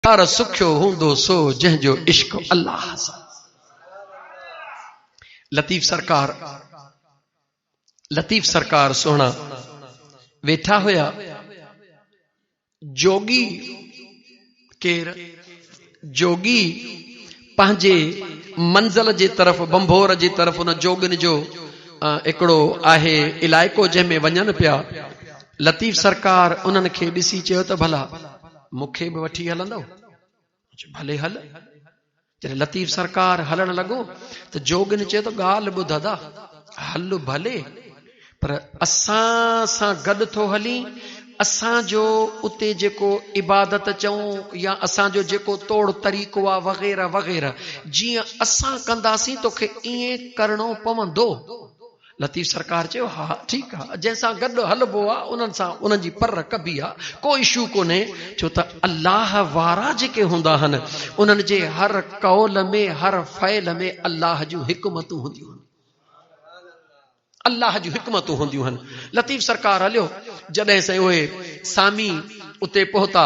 प्यार सुखियो हूंदो सो जंहिंजो इश्क अल्लाह सां। लतीफ सरकार सोना वेठा हुया। जोगी केर? जोगी पंहिंजे मंज़िल जे तरफ़, बंभोर जे तरफ़ उन जोगिन जो हिकिड़ो आहे इलाइक़ो जंहिंमें वञनि पिया। लतीफ सरकार उन्हनि खे ॾिसी चयो त भला मूंखे बि वठी हलंदो? भले हल। जॾहिं लतीफ सरकार हलण लॻो त जोगिन चयो त ॻाल्हि ॿुध दादा, हल भले, पर असां सां गॾु थो हली। असांजो उते जेको इबादत चऊं या असांजो जेको तौर तरीक़ो आहे वग़ैरह वग़ैरह, जीअं असां कंदासीं तोखे ईअं करणो पवंदो। लतीफ सरकार चयो हा ठीकु आहे, जंहिंसां गॾु हलबो आहे उन्हनि सां उन्हनि जी पर कबी आहे, को इशू कोन्हे। छो त अल्लाह वारा जेके हूंदा आहिनि उन्हनि जे हर कौल में, हर फ़इल में अल्लाह जूं हिकमतूं हूंदियूं आहिनि, अल्लाह जूं हिकमतूं हूंदियूं आहिनि। लतीफ सरकार हलियो। जॾहिं साईं उहे सामी उते पहुता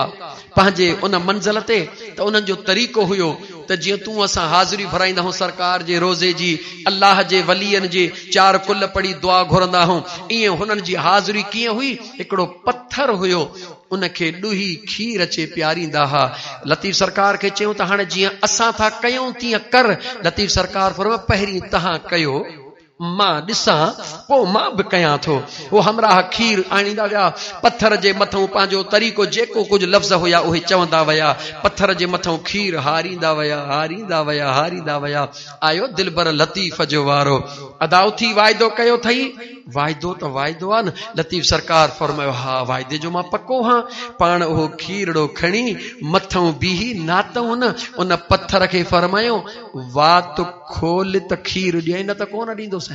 पंहिंजे उन मंज़िल ते, त उन्हनि जो तरीक़ो हुयो त जीअं तूं असां हाज़िरी भराईंदा आहियूं सरकार जे रोज़े जी, अल्लाह जे वलीअनि जे 4 कुल पढ़ी दुआ घुरंदा आहियूं, ईअं हुननि जी हाज़िरी कीअं हुई? हिकिड़ो पत्थर हुयो, उनखे ॾुही खीर अचे पियारींदा हुआ। लतीफ सरकार खे चयूं त हाणे जीअं असां था कयूं तीअं कर। लतीफ सरकार फरमायो पहिरीं तव्हां कयो, मां ॾिसां पोइ मां बि कयां थो। वो हमराह खीर आणींदा विया, पत्थर जे मथां पंहिंजो तरीक़ो जेको कुझु लफ़्ज़ हुया उहे चवंदा विया, पत्थर जे मथां खीर हारींदा विया, हारींदा विया, हारींदा विया। आयो दिलबर लतीफ़ जो वारो, अदा उथी वाइदो कयो अथई। वाइदो त वाइदो आहे न। लतीफ सरकार फरमायो हा वाइदे जो मां पको हां। पाण उहो खीरड़ो खणी मथां बीही नातऊं न, उन पत्थर खे फरमायो वात खोल त खीर ॾिए, न त कोन ॾींदोसि।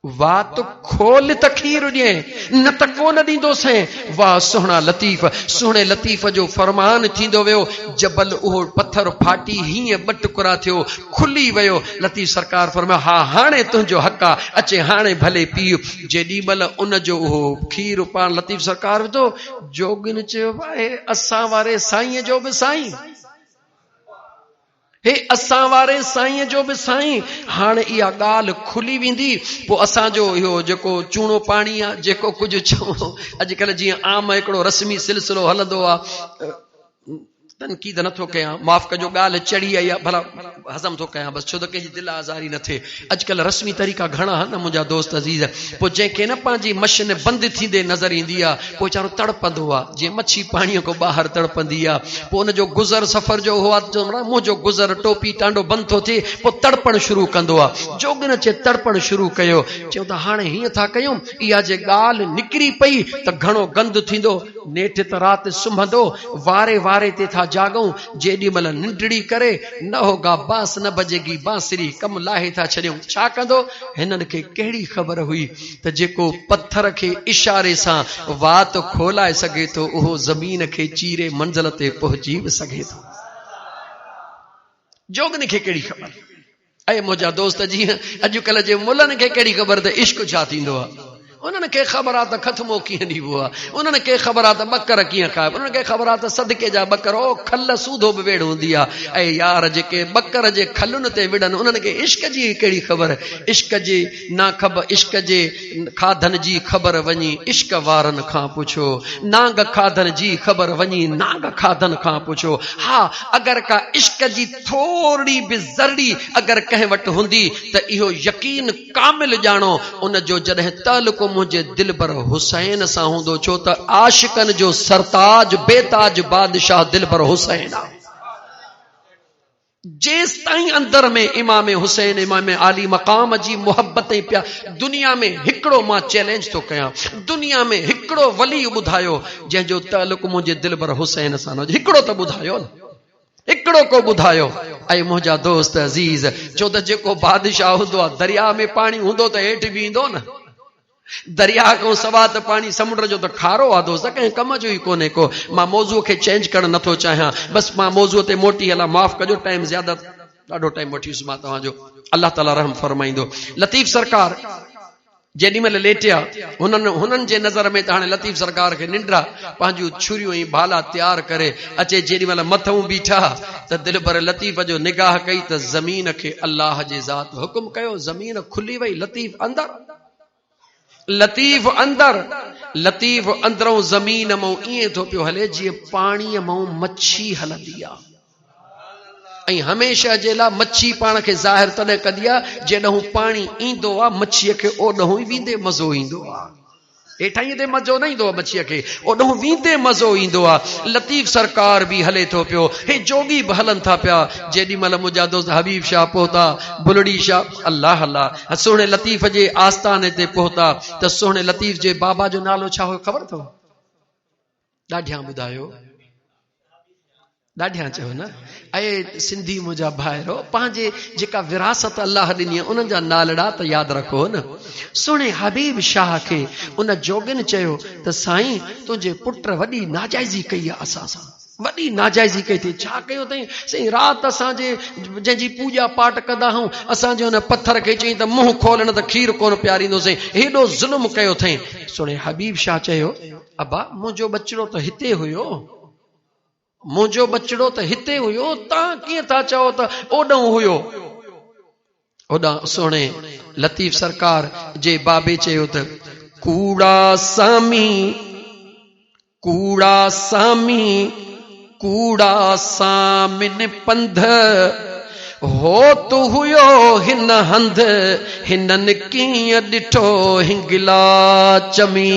वात खोल त खीर ॾिए, न त कोन ॾींदोसि। वाह सुहिणा लतीफ़, सुहिणे लतीफ़ जो फरमान थींदो वियो। जबल उहो पत्थर फाटी हीअं 2 टुकड़ा थियो, खुली वियो। लतीफ़ सरकार फरमायो हा हाणे तुंहिंजो हक़ आहे, अचे हाणे भले पीउ। जेॾी महिल उन जो उहो खीर पाण लतीफ़ सरकार विधो, जोगिन चयो भाई असां वारे साईं जो बि साईं, हे असां वारे साईं जो बि साईं, हाणे इहा ॻाल्हि खुली वेंदी। पोइ असांजो इहो जेको चूणो पाणी आहे, जेको कुझु चऊं अॼुकल्ह जीअं आम हिकिड़ो रस्मी सिलसिलो हलंदो आहे, तनक़ीद नथो कयां, माफ़ कजो, ॻाल्हि चढ़ी आई आहे, भला हज़म थो कयां बसि, छो त कंहिंजी दिलि आज़ारी न थिए। अॼुकल्ह रस्मी तरीक़ा घणा आहिनि न मुंहिंजा दोस्त अज़ीज़। पोइ जंहिंखे न पंहिंजी मशीन बंदि थींदे नज़र ईंदी आहे, पोइ वीचारो तड़पंदो आहे, जीअं मच्छी पाणीअ खां ॿाहिरि तड़पंदी आहे। पोइ उनजो गुज़र सफ़र जो हुआ, मुंहिंजो गुज़र टोपी टांडो बंदि थो थिए, पोइ तड़पण शुरू कंदो आहे। जोगिन चे तड़पण शुरू कयो, चयूं त हाणे हीअं था कयूं, इहा जे ॻाल्हि निकिरी पई त घणो गंद थींदो, नेठि त राति सुम्हंदो, वारे वारे ते था जागूं। जेॾी महिल निंडड़ी करे न होगा बांस न बजेगी बांसुरी, कम लाहे था छॾियूं। छा कंदो? हिननि खे कहिड़ी ख़बर हुई त जेको पत्थर खे इशारे सां वात खोलाए सघे थो, उहो ज़मीन खे चीरे मंज़िल ते पहुची बि सघे थो। जोगिन खे कहिड़ी ख़बर? ऐं मुंहिंजा दोस्त जीअं अॼुकल्ह जे मुलनि खे कहिड़ी ख़बर त इश्क छा थींदो आहे? उन्हनि खे ख़बर आहे त ख़तमो कीअं ॾिबो आहे, उन्हनि खे ख़बर आहे त ॿकर कीअं खाइबो, उन्हनि खे ख़बर आहे त सदके जा ॿकर ओ खल सूधो बि वेड़ हूंदी आहे। ऐं यार जेके ॿकर जे खलुनि ते विड़नि, उन्हनि खे इश्क जी कहिड़ी ख़बर? इश्क जी ना ख़बर, इश्क जे खाधनि जी ख़बर वञी इश्क वारनि खां पुछो, नांग खाधनि जी ख़बर वञी नांग खाधनि खां पुछो। हा अगरि का इश्क जी थोरी बि ज़रड़ी अगरि कंहिं वटि हूंदी त इहो यकीन कामिल ॼाणो उन जो जॾहिं ताल्लुक़ मुंहिंजे दिलबर हुसैन सां हूंदो, छो त आशिकनि जो सरताज बेताज बादशाह दिलबर हुसैन आहे। जेस ताईं अंदर में इमाम हुसैन, इमाम आली मकाम जी मोहब्बत पिया, दुनिया में हिकिड़ो मां चैलेंज थो कयां, दुनिया में हिकिड़ो वली ॿुधायो जंहिंजो ताल्लुक़ मुंहिंजे दिलबर हुसैन सां न हुजे, हिकिड़ो त ॿुधायो न, हिकिड़ो को ॿुधायो। ऐं मुंहिंजा दोस्त अज़ीज़, छो त जेको बादशाह हूंदो आहे, दरिया में पाणी हूंदो त हेठि बि ईंदो न, दरिया खां सवा त पाणी समुंड जो त खारो आहे दोस्त, कंहिं कम जो ई कोन्हे को। मां मौज़ूअ खे चेंज करणु नथो चाहियां, बसि मां मौज़ूअ ते मोटी हलां, माफ़ कजो टाइम ज़्यादा, ॾाढो टाइम वठीसि मां तव्हांजो, अल्लाह ताला रहम फरमाईंदो। लतीफ़ सरकार जेॾी महिल लेटिया हुननि जे नज़र में त हाणे लतीफ़ सरकार खे निंड्रा पंहिंजूं छुरियूं ऐं भाला तैयार करे अचे जेॾी महिल मथऊं बीठा त दिल भर लतीफ़ जो निगाह कई त ज़मीन खे अल्लाह जे ज़ात हुकुम कयो, ज़मीन खुली वई, लतीफ़ अंदरों ज़मीन मां ईअं थो पियो हले जीअं पाणीअ मां मच्छी हलंदी आहे। ऐं हमेशह जे लाइ मच्छी पाण खे ज़ाहिर तॾहिं कंदी आहे जेॾहूं पाणी ईंदो आहे मच्छीअ खे ओॾहूं ई वेंदे मज़ो ईंदो आहे। हेठां ते मज़ो न ईंदो आहे मच्छीअ खे, ओॾहूं वेंदे मज़ो ईंदो आहे। लतीफ़ सरकार बि हले थो पियो, हे जोगी बि हलनि था पिया। जेॾी महिल मुंहिंजा दोस्त हबीब शाह पहुता, बुलड़ी शाह, अल्लाह अल्लाह, सुहिणे लतीफ़ जे आस्थाने ते पहुता त सुहिणे लतीफ़ जे बाबा जो नालो छा हुयो ख़बर अथव? ॾाढियां ॿुधायो, ॾाढियां चयो न। ऐं सिंधी मुंहिंजा भाइरो, पंहिंजे जेका विरासत अल्लाह ॾिनी आहे उन्हनि जा नालड़ा त यादि रखो न। सुहिणे हबीब शाह खे उन जोगिन चयो त साईं तुंहिंजे पुट वॾी नाजाइज़ी कई आहे असां सां, वॾी नाजाइज़ी कई थी। छा कयो अथई? साईं राति असांजे जंहिंजी पूॼा पाठ कंदा आहियूं असांजे हुन पत्थर खे चई त मुंहुं खोलण त खीर कोन पियारींदो, साईं हेॾो ज़ुल्म कयो अथई। सुहिणे हबीब शाह चयो अबा मुंहिंजो बचिड़ो त हिते हुयो, मुंहिंजो बचिड़ो त हिते हुयो, तव्हां कीअं था चओ त ओॾां हुयो? ओॾां सुहिणे लतीफ़ सरकार जे बाबे चयो त कूड़ा सामी कूड़ा सामिन पंध हो तू हुयो हिन हंध, हिननि कीअं ॾिठो हिंगला चमी।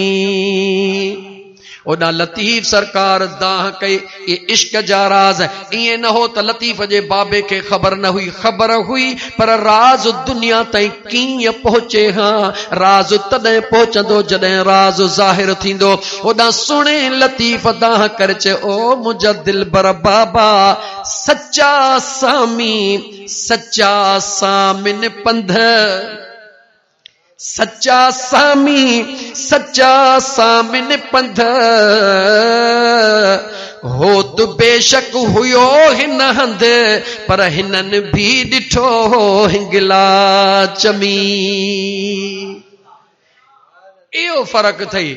ओॾा लतीफ़ सरकार दाह कई, ये इश्क जा राज। ईअं न हो त लतीफ़ जे बाबे खे ख़बर न हुई, ख़बर हुई, पर राज दुनिया ताईं कीअं पहुचे? हाँ, राज तॾहिं पहुचंदो जॾहिं राज ज़ाहिर थींदो। ओॾा सुहिणे लतीफ़ दाह करे चयो ओ मुंहिंजा दिलबर बाबा, सच्चा सामिन पंध, सच्चा सामिन पंध हो तो बेशक हुयो हिन हंध, पर हिननि भी ॾिठो हिंगला चमी। इहो फ़र्क़ु अथई।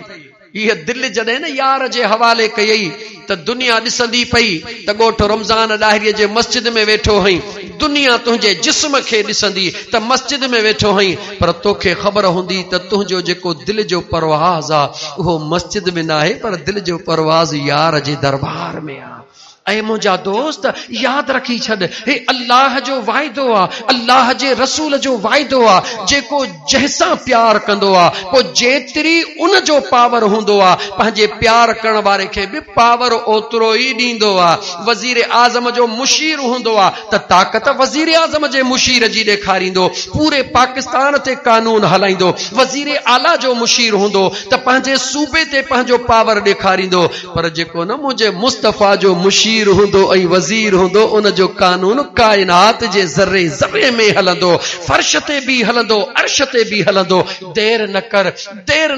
हीअ दिलि जॾहिं न यार जे हवाले कयई त दुनिया ॾिसंदी पई त ॻोठ रमज़ान ॾाहिरीअ जे मस्जिद में वेठो हई, दुनिया तुंहिंजे जिस्म खे ॾिसंदी त मस्जिद में वेठो हई, पर तोखे ख़बर हूंदी त तुंहिंजो जेको दिलि जो परवाज़ आहे उहो मस्जिद में न आहे, पर दिलि जो परवाज़ यार जे दरबार में आहे। ऐं मुंहिंजा दोस्त यादि रखी छॾ, हे अल्लाह जो वाइदो आहे, अल्लाह जे रसूल जो वाइदो आहे, जेको जंहिंसां प्यार कंदो आहे पोइ जेतिरी उन जो पावर हूंदो आहे पंहिंजे प्यार करण वारे खे बि पावर ओतिरो ई ॾींदो आहे। वज़ीर आज़म जो मुशीर हूंदो आहे त ताक़त वज़ीर आज़म जे मुशीर जी ॾेखारींदो, पूरे पाकिस्तान ते कानून हलाईंदो। वज़ीर आला जो मुशीर हूंदो त पंहिंजे सूबे ते पंहिंजो पावर ॾेखारींदो, पर जेको न मुंहिंजे मुस्तफ़ा जो मुशीर हूंदो ऐं वज़ीर हूंदो, उन जो कानून काइनात जे ज़र्रे ज़र्रे में हलंदो, फर्श ते भी हलंदो, अर्श ते भी हलंदो। देर न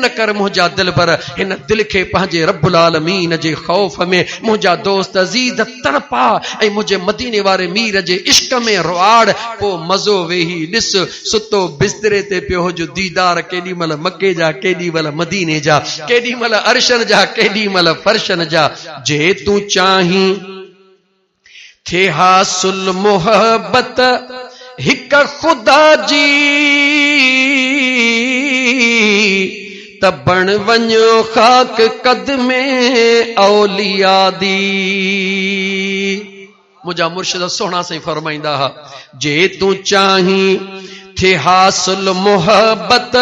कर मुंहिंजा दिलबर, हिन दिल खे पंहिंजे रब्बुल आलमीन जे खौफ में मुंहिंजा दोस्त अज़ीज़ तड़पा ऐं मुंहिंजे मदीने वारे मीर जे इश्क में रुआड़। पोइ मज़ो वेही ॾिस, सुतो बिस्तरे ते पियो हुज, दीदार केॾी महिल मके जा, केॾी महिल मदीने जा, केॾी महिल अर्शन जा, केॾी महिल फर्शन जा। जे तूं चाहीं थे हासिल मोहब्बत हिक खुदा जी, त बण वञो खाक कदमे औलिया दी। मुंहिंजा मुर्शिद सोहणा साईं फरमाईंदा हा, जे तूं चाहीं थे हासिल मोहब्बत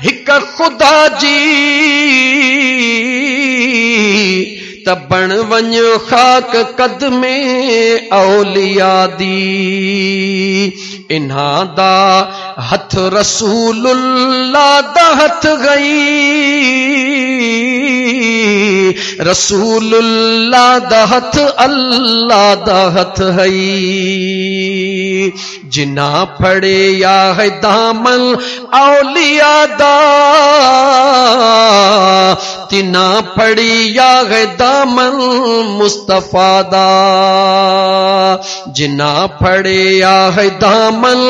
हिक खुदा जी, त बण वञो खाक कदमे औलिया दी। इन्हां दा हथ रसूलुल्लाह दा हथ गई, रसूलुल्लाह दा हथ अल्लाह दा हथ है जिना फड़े या है दामन औलिया दा तिना फड़ी या है दामन मुस्तफा दा जिना फड़े या है दामन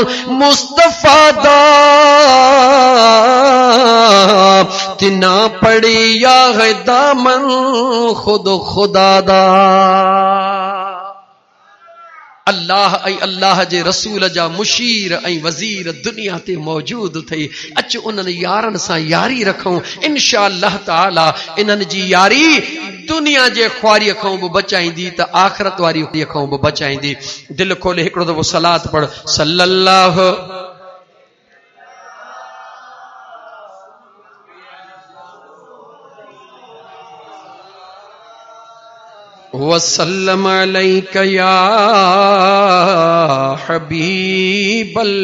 मुस्तफा दा तिना फड़ी या है दामन खुद खुदा दा अल्लाह ऐं अल्लाह जे रसूल जा मुशीर ऐं वज़ीर दुनिया ते मौजूद थई अच उन्हनि यारनि सां यारी रखूं इंशाअल्लाह ताला इन्हनि जी यारी दुनिया जे ख्वारीअ खां बि बचाईंदी त आख़िरत वारी खां बि बचाईंदी। दिल खोले हिकिड़ो दफ़ो सलात पढ़ सल्लल्लाहु वसल्लम अलैका या हबीबल्लाह।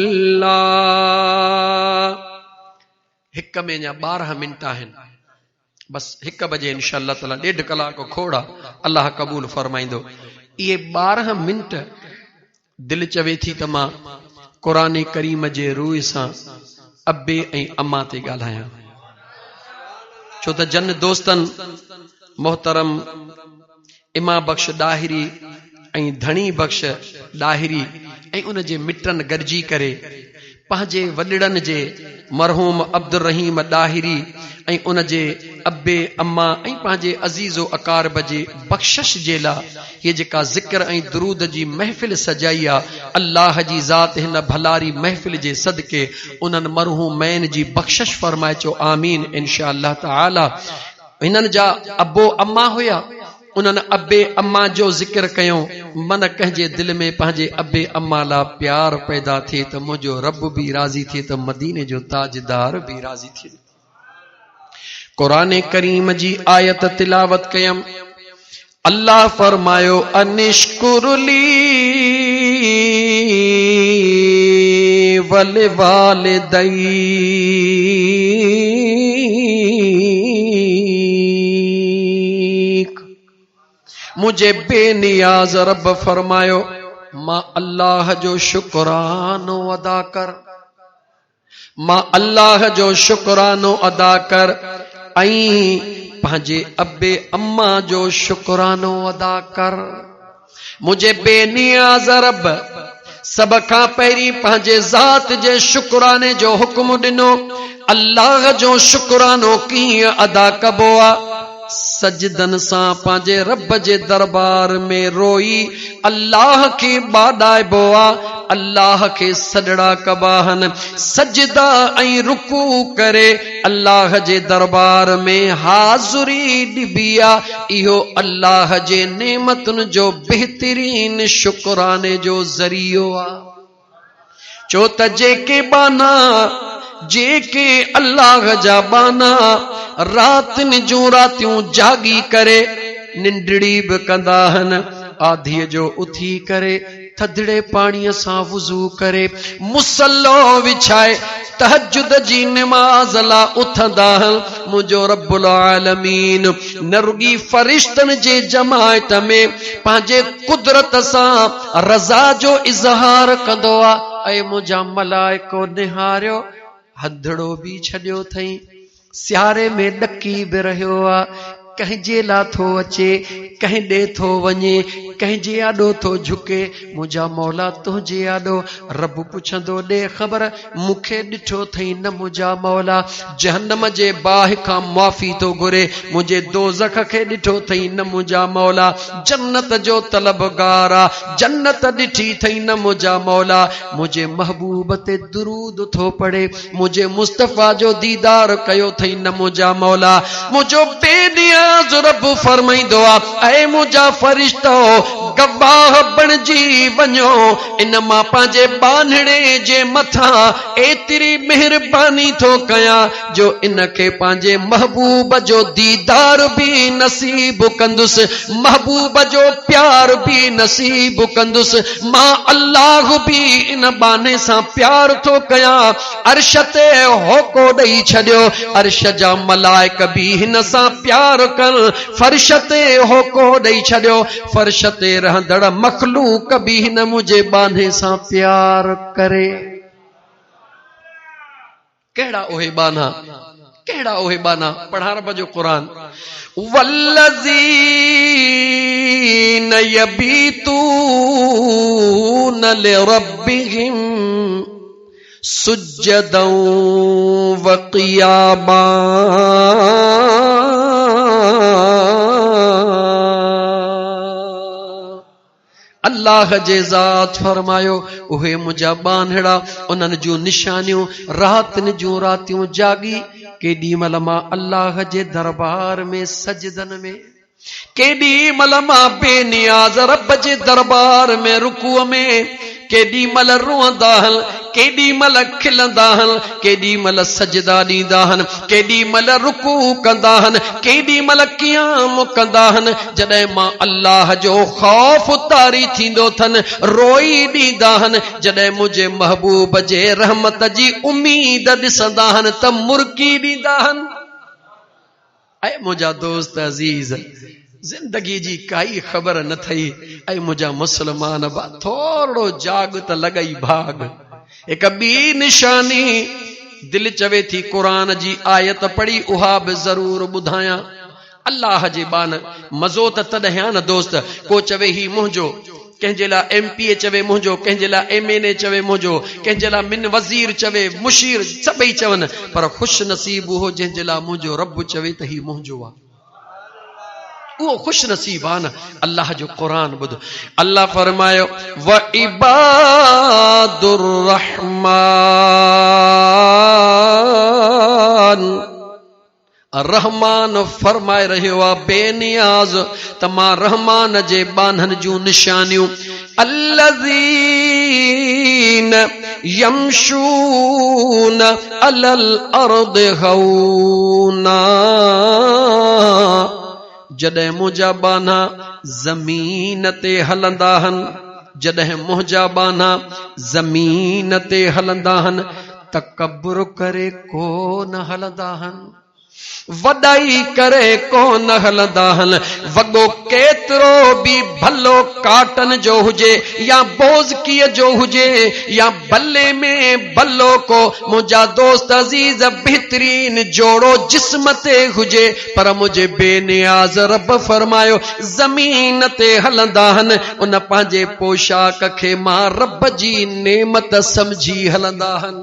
हिक में या 12 मिनट आहिनि बस 1 बजे इंशाअल्लाह ताला 1.5 कलाक खोड़ा अल्लाह कबूल फरमाइंदो। ये 12 मिनट दिल चवे थी त मां क़ुरान करीम जे रूह सां अब्बे ऐं अम्मा ते ॻाल्हायां छो त जन दोस्तन मोहतरम इमा बख्श दाहिरी ऐं धणी बख्श दाहिरी ऐं उन जे मिटन गॾिजी करे पंहिंजे वॾड़नि जे मरहूम अब्दुल रहीम दाहिरी ऐं उन जे अब्बे अम्मा ऐं पंहिंजे अज़ीज़ो अकारब जे बख्शिश जे लाइ ये जेका ज़िक्र ऐं दुरूद जी महफ़िल सजाई आहे अल्लाह जी ज़ात हिन भलारी महफ़िल जे सदके उन्हनि मरहूमैन जी बख्शिश फरमाए चो आमीन इंशाअल्लाह ताला। हिननि जा अब्बो अम्मा हुया उन्हनि अब्बे अम्मा जो ज़िक्र कयो मन कंहिंजे दिल में पंहिंजे अब्बे अम्मा ला प्यार पैदा थिए त मुंहिंजो रब भी राज़ी थिए त मदीने जो ताजदार भी राज़ी थिए। क़ुरान करीम जी आयत तिलावत कयम अल्लाह फरमायो अनिश्कुरली वल वालिदै मुझे बेनियाज रब फरमायो मां अल्लाह जो शुक्रानो अदा कर मां अल्लाह जो शुक्रानो अदा कर ऐं पंहिंजे अब्बे अम्मा जो शुक्रानो अदा कर। मुझे बेनियाज रब सब खां पहिरीं पंहिंजे ज़ात जे शुक्राने जो हुक्म ॾिनो। अल्लाह जो शुक्रानो कीअं अदा कबो आहे सजदन सां पंहिंजे रब जे दरबार में रोई अल्लाह खे बाॾाइबो आहे अल्लाह खे सजड़ा कबाहन सजदा ऐं रुकू करे अल्लाह जे दरबार में हाज़ुरी ॾिबी आहे। इहो अल्लाह जे नेमतुनि जो बेहतरीन शुक्राने जो ज़रियो आहे छो त जेके बाना जेके अल्लाह जा बाना रातिन जूं रातियूं जागी करे निंडड़ी बि कंदा आहिनि आधीअ जो उथी करे थधड़े पाणीअ सां वुज़ू करे मुसल्लो विछाए तहज्जुद जी नमाज ला उथंदा आहिनि। मुंहिंजो रब्बुल आलमीन न रुॻी फ़रिश्तनि जे जमायत में पंहिंजे कुदरत सां रज़ा जो इज़हार कंदो आहे ऐं मुंहिंजा मलाइको निहारियो हदड़ो भी छॾियो अथई सियारे में ॾकी बि रहियो आहे कंहिंजे लाइ थो अचे कंहिं ॾे थो वञे कंहिंजे आॾो थो झुके मुंहिंजा मौला तुंहिंजे आॾो रब पुछंदो ॾे ख़बर मूंखे ॾिठो अथई न मुंहिंजा मौला जहन्नम जे बाहि खां माफ़ी थो घुरे मुंहिंजे दोज़ख खे ॾिठो अथई न मुंहिंजा मौला जन्नत जो तलबगार आहे जन्नत ॾिठी अथई न मुंहिंजा मौला मुंहिंजे महबूब ते दुरूद थो पढ़े मुंहिंजे मुस्तफ़ा जो दीदार कयो अथई न मुंहिंजा मौला मुंहिंजो बेनियाज़ रब फरमाईंदो आहे ऐ मुंहिंजा फ़रिश्तो गवाह बणजी वञो इन मां पंहिंजे बानड़े जे मथां एतिरी मेहरबानी थो कयां जो इनखे पंहिंजे महबूब जो दीदार भी नसीब कंदुसि, महबूब जो प्यार भी नसीब कंदुसि। मां अल्लाह भी इन बाने सां प्यार थो कयां। अर्श ते होको ॾेई छॾियो, अर्श जा मलाइक भी हिन सां प्यार कर। फर्श ते होको ॾेई छॾियो, फर्श ते रहंदड़ मखलूक भी हिन मुंहिंजे बाने सां प्यार करे। कहिड़ा उहे बाना, कहिड़ा उहे बाना? पढ़ा रब जो क़ुरान। वल्लज़ीन यबीतून लिरब्बिहिम सुज्जदन व क़ियामा। अल्लाह जे ज़ात फरमायो उहे मुंहिंजा बानड़ा उन्हनि जूं निशानियूं रातिन जूं रातियूं जागी। केॾी महिल मां अल्लाह जे दरबार में सजदन में, केॾी महिल मां बेनियाज़ रब जे दरबार में रुकूअ में, केॾी महिल रोअंदा हल, केॾी महिल खिलंदा हल, केॾी महिल सजदा ॾींदा हन, केॾी महिल रुकू कंदा हन, केॾी महिल क़ियाम कंदा हन। जॾहिं मां अल्लाह जो ख़ौफ़ तारी थींदो थन रोई ॾींदा हन। जॾहिं मुंहिंजे महबूब जे रहमत जी उम्मीद ॾिसंदा हन त मुर्की ॾींदा हन। ऐं मुंहिंजा दोस्त अज़ीज़, जिंदगी जी काई ख़बर न थई। ऐं मुंहिंजा मुस्लमान बा थोरो जाग त लॻई भाग। एक ॿी निशानी दिल चवे थी क़ुरान जी आयत पढ़ी उहा बि ज़रूर ॿुधायां। अल्लाह जे बान मज़ो त तॾहिं आहे न दोस्त, को चवे ही मुंहिंजो, कंहिंजे लाइ MP चवे मुंहिंजो, कंहिंजे लाइ MNA चवे मुंहिंजो, कंहिंजे लाइ मिन वज़ीर चवे, मुशीर सभई चवनि, पर ख़ुशि नसीब हो जंहिंजे लाइ मुंहिंजो रब चवे त ही मुंहिंजो आहे। वो खुश नसीब आहे न। अल्लाह जो क़ुरान ॿुधो। अल्लाह फरमायो व इबादुर रहमान, रहमान फरमाए रहियो आहे बेनियाज़ त मां रहमान जे बाननि जूं निशानियूं अल्लज़ीन यमशून अलल अर्द हौना, जॾहिं मुंहिंजा बाना ज़मीन ते हलंदा हन, जॾहिं मुंहिंजा बाना ज़मीन ते हलंदा हन तकब्बुर करे कोन हलंदा हन, वॾाई करे कोन हलंदा हन। वॻो केतिरो बि भलो काटन जो हुजे या बोज़कीअ जो हुजे या भले में भलो को मुंहिंजा दोस्त अज़ीज़ बहितरीन जोड़ो जिस्म ते हुजे, पर मुंहिंजे बेनियाज़ रब फरमायो ज़मीन ते हलंदा हन। उन पंहिंजे पोशाक खे मां रब जी नेमत समझी हलंदा हन।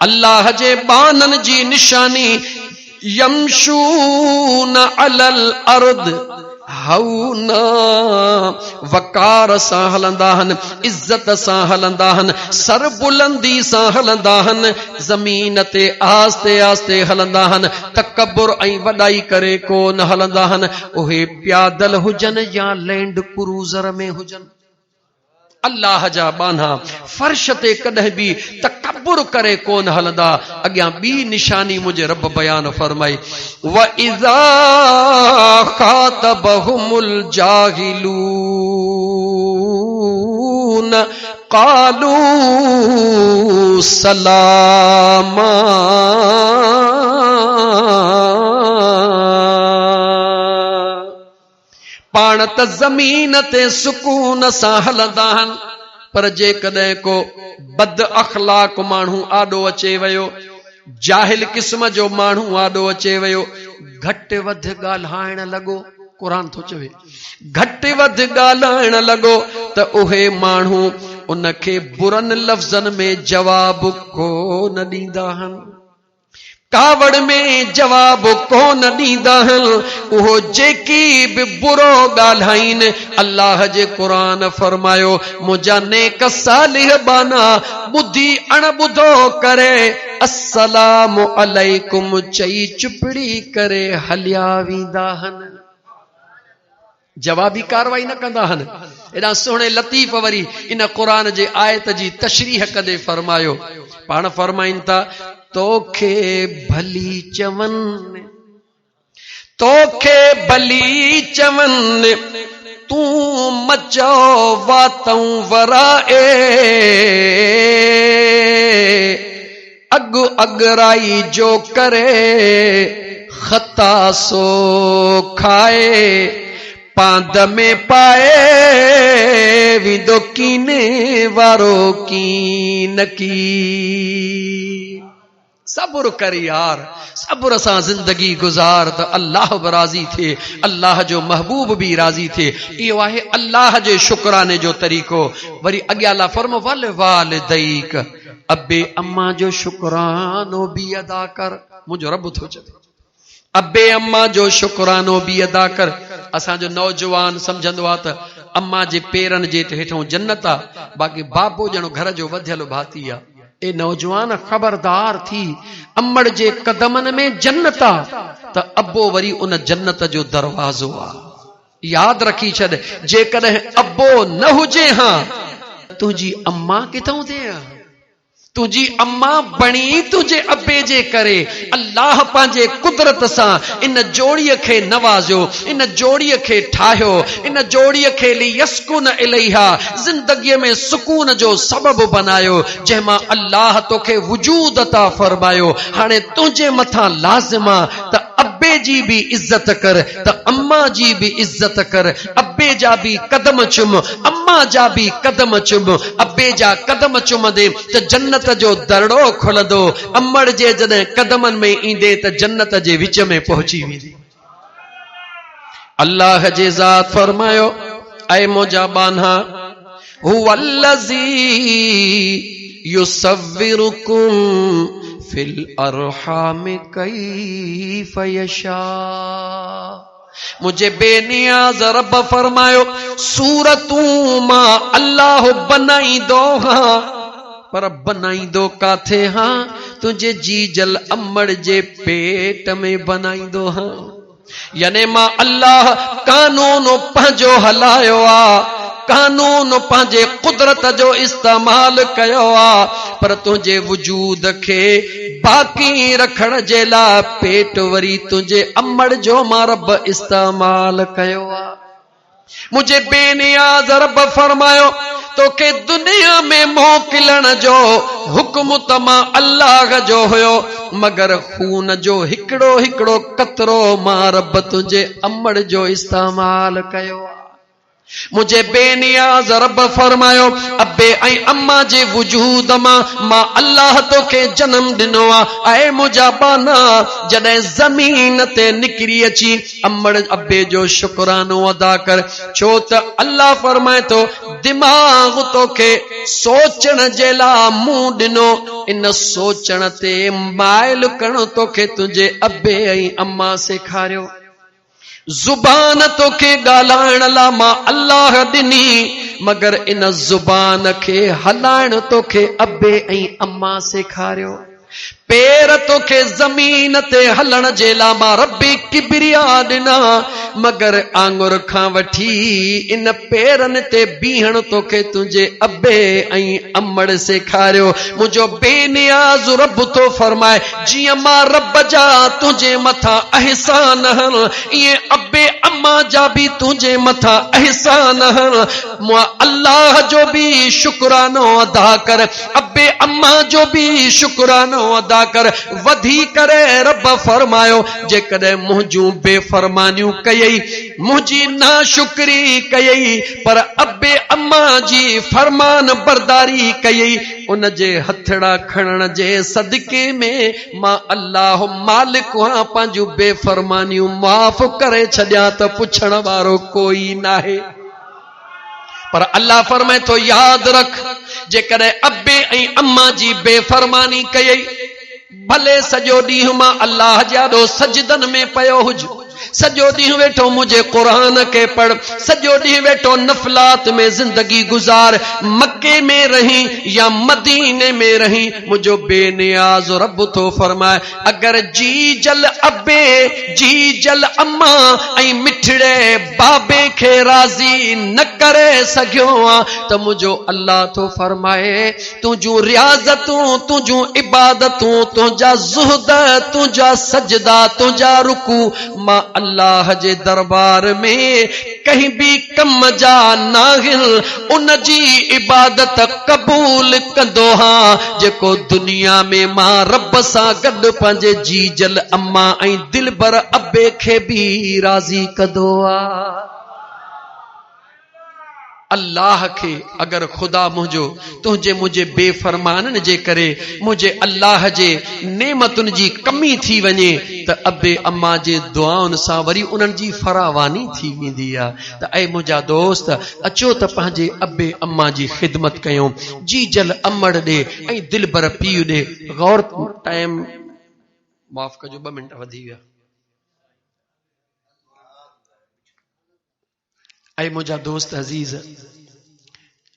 अल्लाह जे बानन जी निशानी यमशून अलल अर्द हौना, वकार सां हलंदा हन, इज्जत सां हलंदा हन, सर बुलंदी सां हलंदा हन, ज़मीन ते आस्ते आस्ते हलंदा हन, तकब्बुर ऐं वॾाई करे कोन हलंदा हन। उहे प्यादल हुजन या लैंड क्रूज़र में हुजन। अल्लाह जा बाना फर्श ते कॾहिं बि तकब्बुर करे कोन हलंदा। अॻियां ॿी निशानी मुंहिंजे रब बयान फरमाई व इज़ा ख़ातबहुमुल जाहिलून क़ालू सलामा, पाण त ज़मीन ते सुकून सां हलंदा हन, पर जेकॾहिं को बद अखलाक माण्हू आॾो अचे वियो, जाहिल क़िस्म जो माण्हू आॾो अचे वियो, घटि वधि ॻाल्हाइण लॻो, क़ुरान थो चवे घटि वधि ॻाल्हाइण लॻो त उहे माण्हू उनखे बुरनि लफ़्ज़नि में जवाब कोन ॾींदा हन, कावड़ में जवाब कोन ॾींदा हन। उहो जेकी बि बुरो ॻाल्हाइनि, अल्लाह जे क़ुरान फरमायो मुंहिंजा नेक सालिह बाना ॿुधी अणॿुधो करे अस्सलामु अलैकुम चई चुपड़ी करे हलिया वेंदा हन। जवाबी कार्रवाई न कंदा हन। एॾा सुहिणे लतीफ़ वरी इन क़ुरान जे आयत जी तशरीह कंदे फरमायो, पाण फरमाइनि था तोखे भली चवनि, तोखे भली चवनि तूं मचो वातऊं वराए, अग अगराई जो करे खता सो खाए, पांद में पाए विदो कीने वारो कीन की। सब्र कर यार, सब्र सां जिंदगी गुजार त अल्लाह बि राज़ी थे, अल्लाह जो महबूब भी राज़ी थे। इहो आहे अल्लाह जे शुक्राने जो तरीक़ो। वरी अॻियां ला फर्मो वल वालिदैक, अबे अम्मा जो शुक्रानो भी अदा कर। मुंहिंजो रब थो चवे अबे अम्मा जो शुक्रानो भी अदा कर। असांजो नौजवान समझंदो आहे त अम्मा जे पेरनि जे हेठों जन्नत आहे, बाक़ी बाबो ॼणो घर जो वधियल भाती आहे। ए नौजवान खबरदार थी, अम्मड़ जे कदमनि में जन्नत आहे त अब्बो वरी उन जन्नत जो दरवाज़ो आहे। याद रखी छॾ, जेकॾहिं अब्बो न हुजे हा तुंहिंजी अम्मा किथां थिए? तुझी अम्मा बणी तुझे अब्बे जे करे। अल्लाह पंहिंजे कुदरत सां इन जोड़ीअ खे नवाज़ियो, इन जोड़ीअ खे ठाहियो, इन जोड़ीअ खे लियस्कुन इलैहा, जिंदगीअ में सुकून जो सबब बनायो, जंहिंमां अल्लाह तोखे वजूद अता फरमायो। हाणे तुंहिंजे मथां लाज़िम आहे त अब्बे जी भी इज्जत कर, त अम्मा जी भी इज्जत कर। अब्बे जा भी कदम चुम, अम्मा जा भी कदम चुम। अब्बे जा कदम चुमंदे त जन्नत जो दरड़ो खुलंदो, अम्मड़ जे जॾहिं कदमनि में ईंदे त जन्नत जे विच में पहुची वेंदी। अल्लाह जे ज़ात फरमायो, ऐ मुंहिंजा बान्हा, हुवल्लज़ी युसव्विरुकुम फिल अरहाम कैफ यशा। मुझे बेनियाज़ रब फरमायो, सूरतूं मां अल्लाह बनाई दो हां, पर बनाई दो काथे हां? तुझे जीजल अम्मड़ जे पेट में बनाई दो हां। याने मां अल्लाह कानून पंहिंजो हलायो आ, कानून पंहिंजे कुदरत जो इस्तेमाल कयो आ, पर तुंहिंजे वजूद खे बाक़ी रखण जे लाइ पेट वरी तुंहिंजे अम्मड़ जो मां रब इस्तेमाल कयो आ। मुझे बेनियाज़ रब फरमायो, तोखे दुनिया में मोकिलण जो हुक्म त मां अल्लाह जो हुयो, मगर खून जो हिकिड़ो हिकिड़ो कतरो मां रब तुंहिंजे अम्मड़ जो इस्तेमाल कयो आ। मुझे बेनियाज़ रब फरमायो, अब्बे ऐं अम्मा जे वजूद मां अल्लाह तोखे जन्म ॾिनो आ। ऐं मुंहिंजा बाना, जॾहिं ज़मीन ते निकिरी अची अम्मड़ अब्बे जो शुक्रानो अदा कर, छो त अल्लाह फरमाए थो दिमाग़ तोखे सोचण जे लाइ मूं ॾिनो, इन सोचण ते माइल करणो तोखे तुंहिंजे अब्बे ऐं अम्मा सेखारियो। जुबान तोखे ॻाल्हाइण लाइ मां अल्लाह ॾिनी, मगर इन जुबान खे हलाइण तोखे अब्बे ऐं अम्मा सेखारियो। पेर तोखे ज़मीन ते हलण जे लाइ मां रब्बी किबरिया ॾिना, मगर आंगुर खां वठी इन पेरनि ते बीहण तोखे तुंहिंजे अब्बे ऐं अम्मड़ सेखारियो। मुंहिंजो बेनियाज़ रब थो फरमाए, जीअं मां रब जा तुंहिंजे मथां अहसान हन, ईअं अब्बे अम्मा जा भी तुंहिंजे मथां अहसान हन। मां अल्लाह जो भी शुक्रानो अदा कर, अब्बे अम्मा जो भी शुक्रानो अदा कर। वधी करे रब फरमायो, जेकॾहिं मुंहिंजूं बेफरमानियूं कयई, मुंहिंजी नाशुक्री कयई, पर अब्बे अम्मा जी फरमान बरदारी कयई, उन जे हथड़ा खणण जे सदके में मां अल्लाह मालिक आहियां, पंहिंजूं बेफरमानियूं माफ़ करे छॾियां त पुछण वारो कोई नाहे। पर अल्लाह फरमाए थो, याद रख, जेकॾहिं अब्बे ऐं अम्मा जी बेफरमानी कयई, भले सॼो ॾींहुं मां अल्लाह जे ॾो सजदन में पयो हुज, सजो ॾींहुं वेठो मुझे कुरान के पढ़, सजो ॾींहुं वेठो नफलात में जिंदगी गुजार, मक्के में रही या मदीने में रही, मुझो बेनियाज रब तो फरमाए अगर जी जल अबे जी जल अम्मा ऐं मिठड़े बाबे खे राज़ी न करे सघियो आ त मुझो अल्लाह तो फरमाए तुझू रियाज़तूं तुझू इबादतूं तुझा ज़ुहद तुझा सजदा तुझा रुकू मां अल्लाह जे दरबार में कहीं भी कम जा नाहिल उन जी इबादत कबूल कंदो हां जेको दुनिया में मां रब सां गॾु पंहिंजे जी जल अम्मा ऐं दिलबर अबे खे भी राज़ी कंदो आ। अल्लाह के अगर खुदा मुझो तुझे मुझे बेफरमानन जे करे मुझे अल्लाह जे नेमतुन जी कमी थी वने त अबे अम्मा जे दुआउनि सां वरी उन्हनि जी फरावानी थी वेंदी आ। त ऐ मुंहिंजा दोस्त अचो त पंहिंजे अबे अम्मा जी ख़िदमत कयूं, जी जल अमड़ ॾे ऐं दिलबर पीउ ॾे गौर। टाइम माफ़ कजो 2 मिनट वधी विया। ऐ मुझा दोस्त अजीज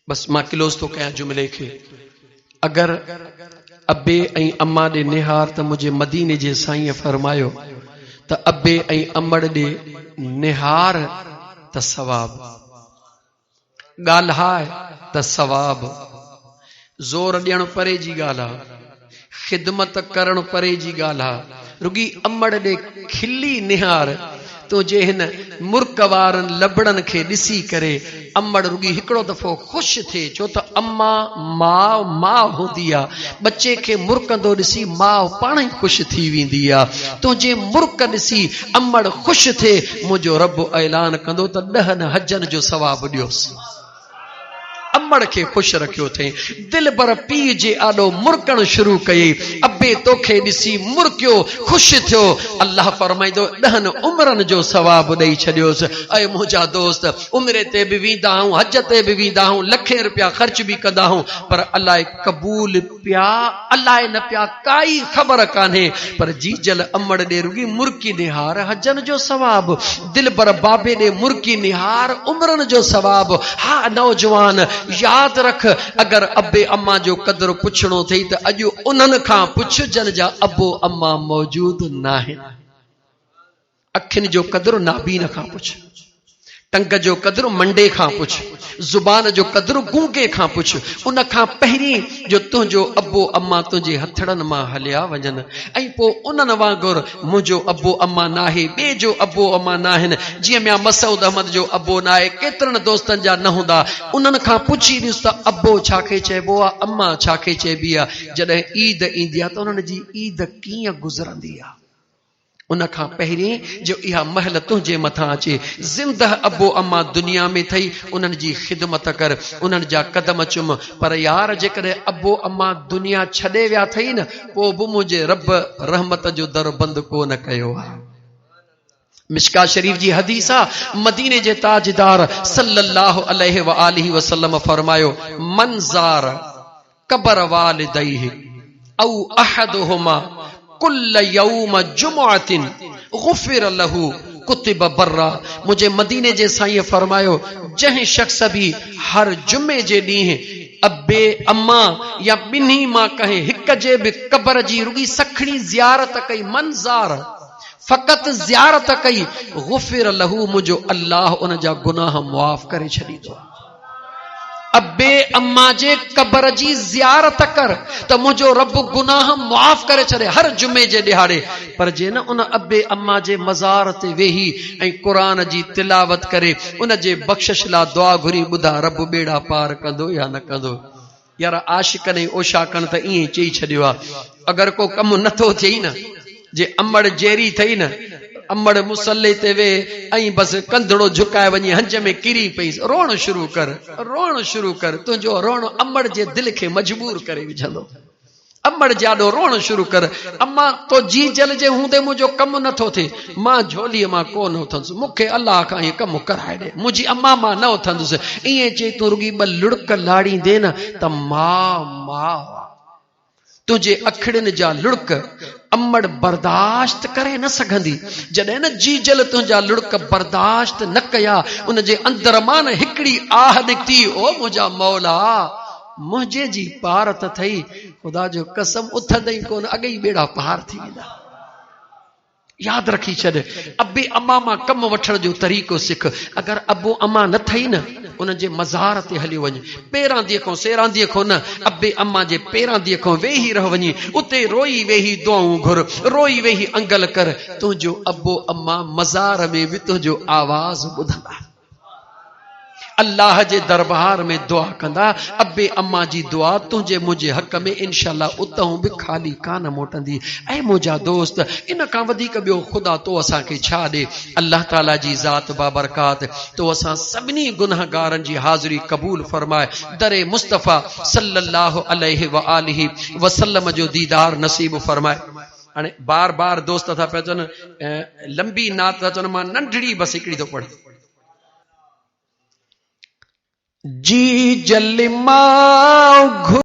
बस मां क्लोज तो कया जुमले खे। अगर अबे ऐं अम्मा ॾे निहार त मुझे मदीने जे साईं फरमायो त अबे ऐं अमड़ ॾे निहार त सवाब, ॻाल्हाए त सवाब, ज़ोर ॾियण परे जी ॻाल्हि आहे, ख़िदमत करण परे जी ॻाल्हि आहे। रुगी अमड़ ॾे खिली निहार तुझे हिन मुर्क वारनि लबड़नि खे ॾिसी करे अमड़ रुगी हिकिड़ो दफ़ो ख़ुशि थिए, छो त अम्मा माउ माउ हूंदी आहे। बच्चे खे मुर्कंदो ॾिसी माउ पाण ई ख़ुशि थी वेंदी आहे। तुंहिंजे मुर्क ॾिसी अमड़ ख़ुशि थिए, मुंहिंजो रब ऐलान कंदो त 10 हजनि जो सवाबु ॾियोसि। अमड़ खे ख़ुशि रखियो थे, दिल बर पीउ जे आॾो मुर्कण शुरू कई, अबे तोखे ॾिसी मुर्कियो ख़ुशि थियो। अल्लाह फरमाईंदो 10 उमरनि जो सवाबु ॾेई छॾियोसि। ऐं मुंहिंजा दोस्त उमिरे ते बि वेंदा आहियूं, हज ते बि वेंदा आहियूं, लखे रुपया ख़र्च बि कंदा आहियूं, पर अलाए क़बूल पिया अलाए न पिया काई ख़बर कान्हे। पर जी जल अमड़ ॾे रुगी मुर्की निहार हजनि जो सवाबु, दिल बर बाबे ॾे मुर्की निहार उमरनि जो सवाबु। हा नौजवान याद रख, अगर अबे अम्मा जो कदर पुछणो थई त अॼु उन्हनि खां पुछ जन जा अबो अम्मा मौजूद नाहे। अखियुनि जो कदर नाबीन खां पुछ, टंग जो कदर मंडे खां पुछ, जुबान जो कदर गूंगे खां पुछ। उन खां पहिरीं जो तुंहिंजो अबो अम्मा तुंहिंजे हथड़नि मां हलिया वञनि, ऐं पोइ उन्हनि वांगुरु मुंहिंजो अबो अम्मा नाहे, ॿिए जो अबो अम्मा नाहिनि। जीअं मियां मसूद अहमद जो अबो नाहे, केतिरनि दोस्तनि जा न हूंदा, उन्हनि खां पुछी ॾिस त अबो छाखे चइबो आहे, अम्मा छाखे चइबी आहे। जॾहिं ईद ईंदी आहे त उन्हनि जी ईद कीअं गुज़रंदी आहे। उन खां पहिरीं जो इहा महल तुंहिंजे मथां अचे, ज़िंदह अबो अम्मा दुनिया में थई, उन्हनि जी ख़िदमत कर, उन्हनि जा कदम चुम। पर यार जेकॾहिं अबो अम्मा दुनिया छॾे विया अथई न, पोइ बि मुंहिंजे रब रहमत जो दर बंदि कोन कयो आहे। मिशका शरीफ जी हदीस आहे, मदीने जे ताजदार सल्लल्लाहु अलैहि व आलिहि वसल्लम फरमायो, मंज़ार कबर वालिदैहि औ अहदुहुमा कुल्ल यौम जुमुअतिन गुफिर लहू कुतिब बर्रा। मुझे मदीने जे साईं फरमायो, जंहिं शख्स भी हर जुमे जे ॾींहुं अबे अम्मा या ॿिन्ही मां कंहिं हिक जे बि कबर जी रुगी सखणी ज़ियारत कई, मंज़ार फ़क़त ज़ियारत कई, गुफिर लहू मुंहिंजो अल्लाह उन जा गुनाह मुआफ़ करे छॾींदो। अबे अम्मा जे कबर जी ज़ियारत कर त मुंहिंजो रब गुनाह मुआफ़ करे छॾे हर जुमे जे ॾिहाड़े। पर जे न उन अबे अम्मा जे मज़ार ते वेही ऐं क़ुरान जी तिलावत करे उन जे बख़्शिश लाइ दुआ घुरी, ॿुधा रब बेड़ा पार कंदो या न कंदो। यार आशिक़नि ऐं ओशाकनि त ईअं चई छॾियो आहे, अगरि को कमु नथो थिए न, जे अमड़ जेरी थई न, अमड़ मुसल्ले ते वे ऐं बसि कंधड़ो झुकाए वञी हंज में किरी पई, रोअण शुरू कर, रोअण शुरू कर। तुंहिंजो रोअण अमड़ जे दिलि खे मजबूर करे विझंदो। अमड़ जाॾो रोअण शुरू कर, अम्मा तो जी जल जे हूंदे मुंहिंजो कमु नथो थिए, मां झोलीअ मां कोन उथंदुसि, मूंखे अलाह खां इहे कमु कराए ॾे, मुंहिंजी अम्मा मां न उथंदुसि। ईअं चई तूं रुगी 2 लुड़क लाड़ींदे न त मां तुंहिंजे अखिड़ियुनि जा लुड़क अमड़ बर्दाश्त करे न सघंदी जॾहिं न जी जल तुंहिंजा लुड़क बर्दाश्त न कया उन जे अंदर मां न हिकिड़ी आह निकिती ओ मुंहिंजा मौला मुंहिंजे जी पार त थई ख़ुदा जो कसम उथंदई कोन अॻे ई ॿेड़ा पार थी वेंदा याद रखी छॾ अबे अम्मा मां कम वठण जो तरीक़ो सिख अगर अबो अम्मा न थई न उन जे मज़ार ते हली वञ पेरांदीअ खां सेरांदीअ खां न अबे अम्मा जे पेरांदीअ खां वेही रह वञी उते रोई वेही दुआऊं घुर रोई वेही अंगल कर तुंहिंजो अबो अम्मा मज़ार में बि तुंहिंजो आवाज़ ॿुधंदा अल्लाह जे दरबार में दुआ कंदा अबे अम्मा जी दुआ तुंहिंजे मुंहिंजे हक़ में इंशाअल्लाह उतां बि खाली कान मोटंदी ऐं मुंहिंजा दोस्त इन खां वधीक ॿियो ख़ुदा तो असांखे छा ॾे अल्लाह ताला जी ज़ात बाबरकात तो असां सभिनी गुनाहगारनि जी हाज़िरी क़बूल फरमाए दरे मुस्तफ़ा सल्लल्लाहु अलैहि व आलिहि वसल्लम जो दीदार नसीब फरमाए हाणे बार बार दोस्त था पिया चवनि लंबी नात था चवनि मां नंढड़ी बस हिकिड़ी थो पढ़ जी जल मां